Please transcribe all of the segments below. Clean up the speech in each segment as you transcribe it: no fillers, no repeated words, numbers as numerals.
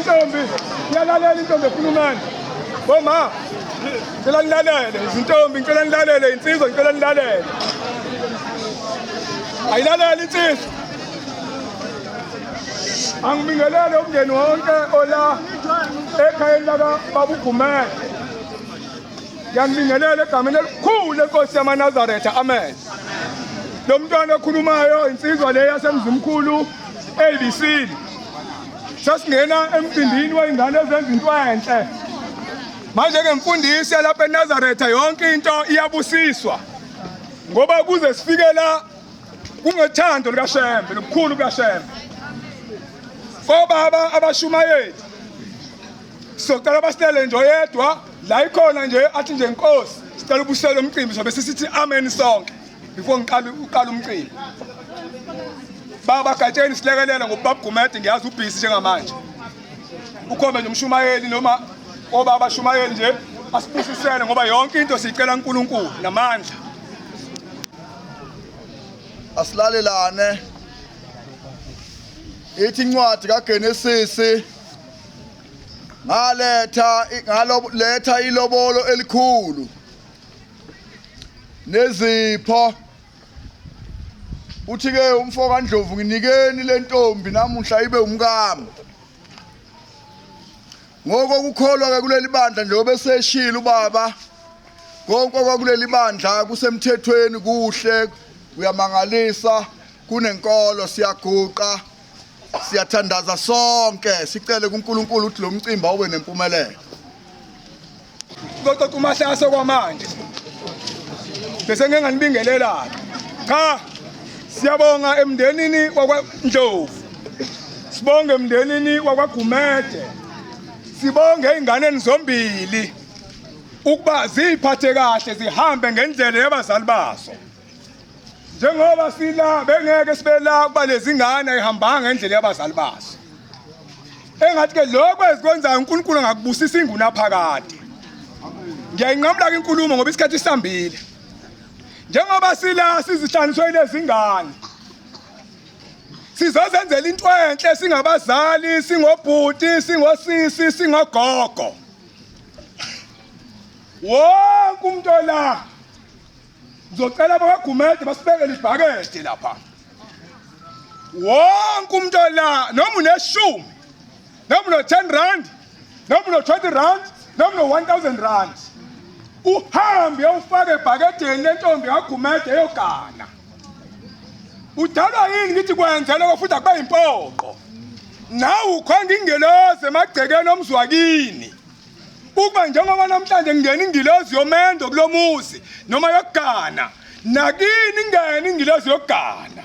intombi iyalalela intombi ekhulumana boma ngicela nilalele izintombi ngicela nilalele insizwa ngicela nilalele ayilalele insizwa angibingelele umndeni wonke ola ekhayeni laka babugumele ngiyangibingelela egameni elikhulu lenkosi yamaNazaretha amen lo mntwana okhulumayo insizwa le yasemzimkhulu ABC sasingena emcimbini weingane ezenza into enhle manje ke mfundisi lapha eNazaretha yonke into iyabusiswa ngoba kuze sifike la kungethando likaShembe lokukhulu kaShembe Baba abashumayeli socela basitele nje oyedwa la ikhona nje athi nje inkosi sicela ubusela umcimbi sobe sisithi amen sonke before uqala umcimbi Baba gatsheni silekelela ngobaba Gumede ngiyazi ubhisi njengamanje ukhombe nje umshumayeli noma obaba abashumayeli nje asibusisele ngoba yonke into sicela uNkulunkulu namandla asilalelane ithi incwadi kaGenesis ngaletha ilobolo elikhulu nezipho uthi ke umfo kaNdlovu nginikeni lentombi namuhla ibe umkami ngoko kukholwa ke kuleli bandla njengoba eseshila ubaba konke kwakuleli bandla kusemthethweni kuhle uyamangalisa kunenkolo siyaguqa siyathandaza sonke sicele kuNkulunkulu ukuthi lo mcimbi awube nempumelelo ngoba kumahlaso kwamanje bese ngeke nganibingelela cha siyabonga emndenini wakwaNdlovu sibonge emndenini wakwaGumede sibonge ingane zombili ukuba ziphathe kahle zihambe ngendlela yabazali baso njengoba sila bengeke sibela kuba lezi ngane ayihambanga ngendlela yabazali baso engathi ke lokho ezikwenzayo uNkulunkulu angakubusisa inguna phakade ngiyayinqamula ke inkulumo ngoba isikhathi sihambile njengoba sila sizihlanganiswe lezi ngane sizozenzela into enhle singabazali singobhuti singosisi singogogo wonke umuntu la ngizocela abakwaGumede basibekele ibhakede lapha wonke umuntu la noma une10 noma no10 rand noma no20 rand noma no1000 rand uhambe ufake ebhakedeni lentombi kaGumede eyogana udalwa yini ngithi kwenza lokho futhi akube impoqo nawe ukhonga ingelozi emagcekeni omzwakini ukuba njengoba namhlanje ngingena ingilozi yomendo kulomuzi noma yokugana nakini ingene ingilozi yokugana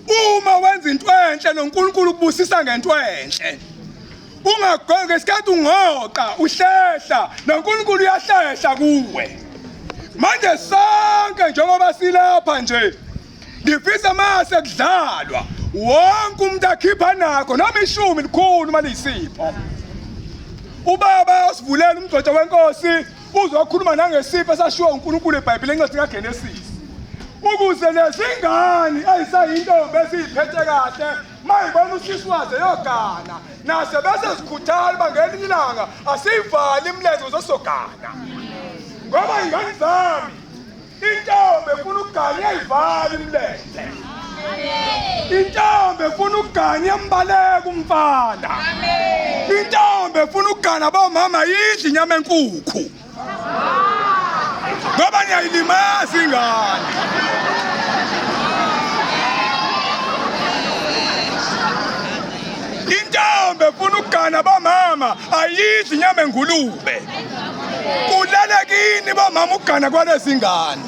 uma wenza into enhle noNkulunkulu kubusisa ngento enhle ungagoke isikhathi ungoqa uhlehla noNkulunkulu uyahlehla kuwe manje sonke njengoba silapha nje ngifisa mase kudlalwa wonke umuntu akhipha nakho noma 10 likhulu maliyisipho ubaba usivulela umgcotsha wenkosi uzokhuluma nangesipho esashiwo uNkulunkulu eBhayibhelini encwadini kaGenesis ukuze lezingane ayisayintombi esiphethe kahle mayibona usisi waze yogana nase bese sikhuthala bangena ilanga asivali imlenze zosogana ngoba ingane zami intombi efuna ukugana iyayivala imlenze intombi efuna ukugana iyambaleka umfana intombi efuna ukugana bomama yidla inyama enkukhu ngoba niyayilimaza ingane intombi efuna ukugana bomama ayidla inyama engulube kulalekini bomama ukugana kwalezi ngane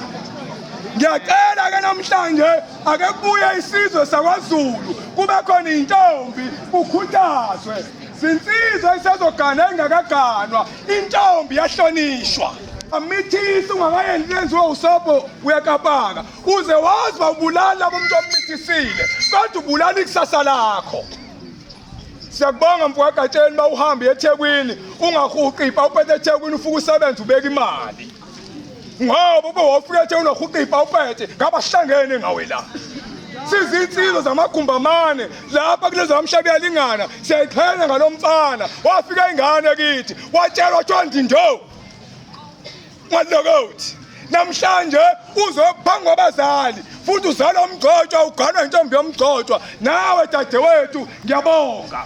ngiyacela ke namhlanje ake kubuye isizwe sakwaZulu kube khona intombi ukhuthazwe sinsizwe isezogana engakaganwa intombi yahlonishwa amithisi ungakayenzi lenziwe usobho uyakapaka uze wazi bawubulala umuntu ommithisile kodwa ubulala ikusasa lakho siyakubonga mfowakagatsheni bawuhambe eThekwini ungahuqipha uphethe eThekwini ufuka usebenza ubeka imali ngoba ube wafika eThekwini uhuqipha uphethe ngabahlangene ngawe la sizinsizwa zamagumbamane lapha kulezo amshabi yalingana siyayiqhenya ngalomfana wafika ingane kithi watshelwa Ndindo ngalokothi namhlanje uzophangwa abazali futhi uzala umgcotshwa uganwa intombi yomgcotshwa nawe dadewethu ngiyabonga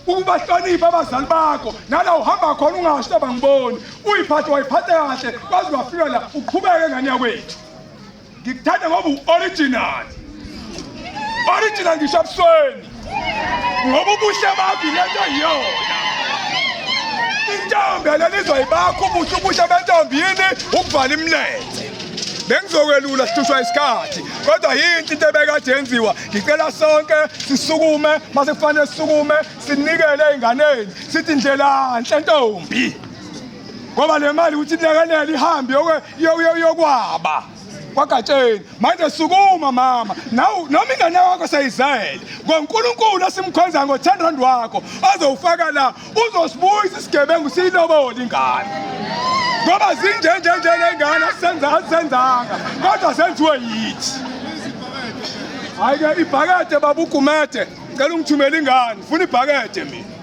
ukubahlonipha abazali bakho nala uhamba khona ungasho bangiboni uyiphathe wayiphathe kahle kwazi wafika la uqhubeke ngane yakwethu ngikuthanda ngoba u-original ngisho ebusweni ngoba ubuhle bakho lento yiyona intombi yalelizwa yibakho ubuhle bentombini ukuvala imlenze bengizokwelula sihlushwa isikhathi kodwa yinto into ebekade yenziwa ngicela sonke sisukume mase kufanele sisukume sinikele ey'nganeni sithi ndlela nhle ntombi ngoba le mali ukuthi inekanele ihambe yokwaba kwagatsheni manje sukuma mama noma ingane yakho seyizele ngoNkulunkulu asimkhonza ngo-R10 wakho azowufaka la uzosibuyisa isigebengu siyilobole ingane ngoba zinjenjenje lengane asisenzanga kodwa senziwe yithi hayi-ke ibhakede baba ugumede ngicela ungithumele ingane funa ibhakede mina